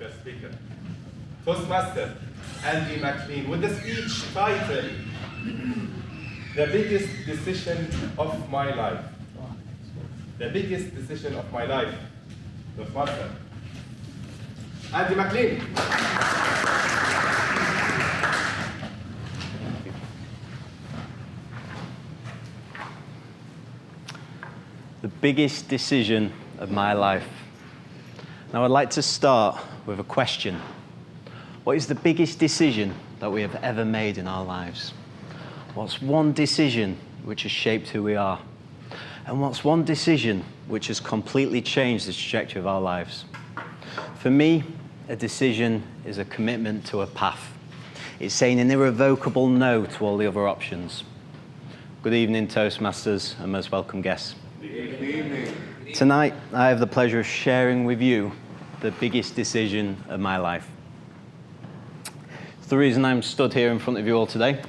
guest speaker, Toastmaster Andy Maclean, with the speech title, The Biggest Decision of My Life. The biggest decision of my life. Toastmaster Andy Maclean. The biggest decision of my life. Now I'd like to start with a question. What is the biggest decision that we have ever made in our lives? What's one decision which has shaped who we are? And what's one decision which has completely changed the trajectory of our lives? For me, a decision is a commitment to a path. It's saying an irrevocable no to all the other options. Good evening, Toastmasters, and most welcome guests. Good evening. Tonight, I have the pleasure of sharing with you the biggest decision of my life. It's the reason I'm stood here in front of you all today.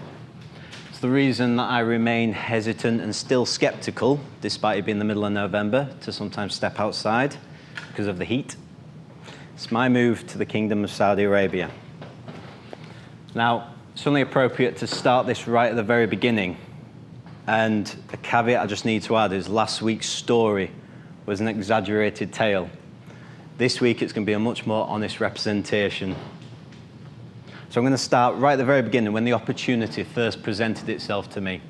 It's the reason that I remain hesitant and still skeptical, despite it being the middle of November, to sometimes step outside because of the heat. It's my move to the Kingdom of Saudi Arabia. Now, it's only appropriate to start this right at the very beginning. And a caveat I just need to add is last week's story was an exaggerated tale. This week it's going to be a much more honest representation. So I'm going to start right at the very beginning when the opportunity first presented itself to me.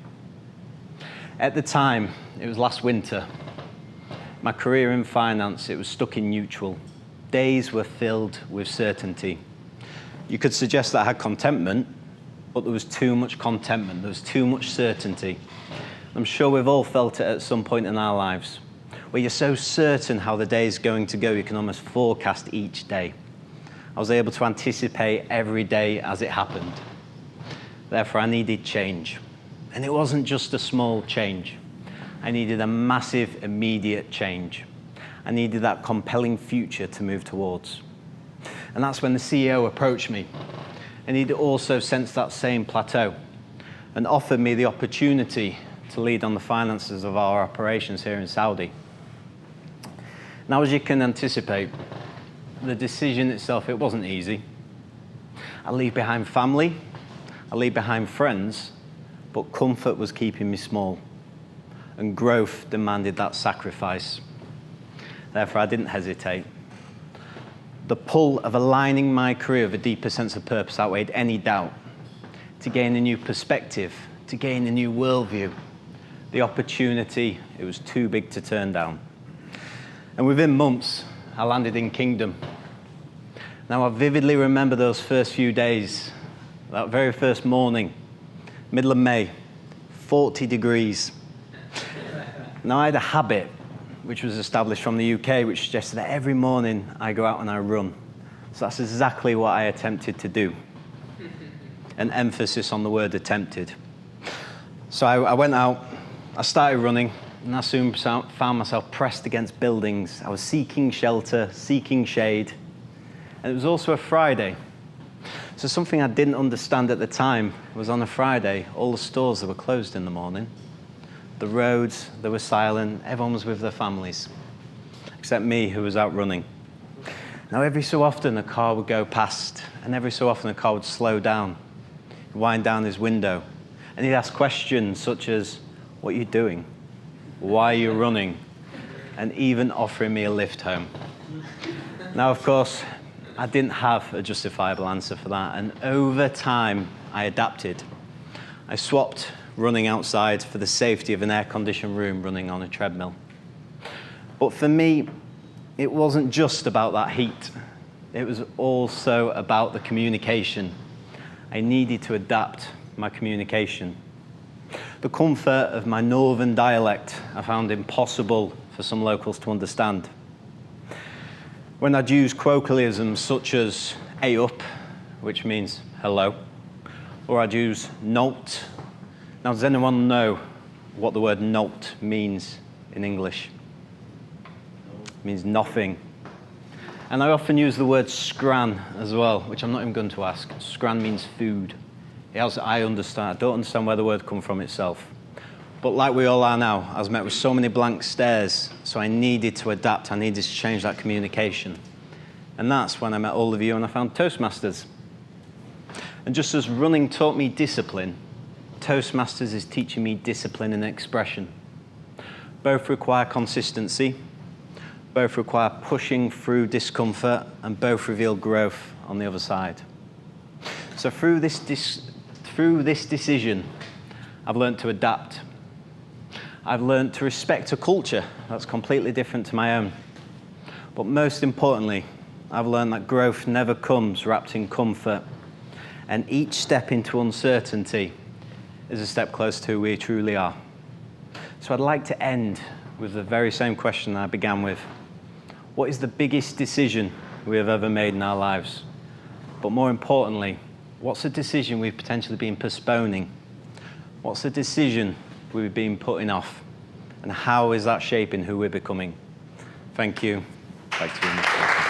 At the time, it was last winter. My career in finance, it was stuck in neutral. Days were filled with certainty. You could suggest that I had contentment, but there was too much contentment, there was too much certainty. I'm sure we've all felt it at some point in our lives, where you're so certain how the day is going to go, you can almost forecast each day. I was able to anticipate every day as it happened. Therefore, I needed change. And it wasn't just a small change. I needed a massive, immediate change. I needed that compelling future to move towards. And that's when the CEO approached me. And he'd also sensed that same plateau and offered me the opportunity to lead on the finances of our operations here in Saudi. Now, as you can anticipate, the decision itself, it wasn't easy. I leave behind family, I leave behind friends, but comfort was keeping me small, and growth demanded that sacrifice. Therefore, I didn't hesitate. The pull of aligning my career with a deeper sense of purpose outweighed any doubt. To gain a new perspective, to gain a new worldview, the opportunity, it was too big to turn down. And within months, I landed in Kingdom. Now I vividly remember those first few days, that very first morning, middle of May, 40 degrees. Now I had a habit which was established from the UK, which suggested that every morning I go out and I run. So that's exactly what I attempted to do. An emphasis on the word attempted. So I went out, I started running, and I soon found myself pressed against buildings. I was seeking shelter, seeking shade. And it was also a Friday. So something I didn't understand at the time was on a Friday, all the stores that were closed in the morning. The roads, they were silent, everyone was with their families, except me who was out running. Now every so often a car would go past, and every so often a car would slow down, wind down his window, and he'd ask questions such as, what are you doing? Why are you running? And even offering me a lift home. Now of course, I didn't have a justifiable answer for that, and over time I adapted. I swapped running outside for the safety of an air-conditioned room running on a treadmill. But for me, it wasn't just about that heat. It was also about the communication. I needed to adapt my communication. The comfort of my northern dialect I found impossible for some locals to understand. When I'd use colloquialisms such as "hey up," which means hello, or I'd use "note." Now, does anyone know what the word "note" means in English? It means nothing. And I often use the word "scran" as well, which I'm not even going to ask. Scran means food. I understand. I don't understand where the word comes from itself. But like we all are now, I was met with so many blank stares, so I needed to adapt. I needed to change that communication. And that's when I met all of you and I found Toastmasters. And just as running taught me discipline, Toastmasters is teaching me discipline and expression. Both require consistency, both require pushing through discomfort, and both reveal growth on the other side. So through this decision, I've learned to adapt. I've learned to respect a culture that's completely different to my own. But most importantly, I've learned that growth never comes wrapped in comfort, and each step into uncertainty is a step closer to who we truly are. So I'd like to end with the very same question I began with. What is the biggest decision we have ever made in our lives? But more importantly, what's a decision we've potentially been postponing? What's a decision we've been putting off? And how is that shaping who we're becoming? Thank you. Back to you.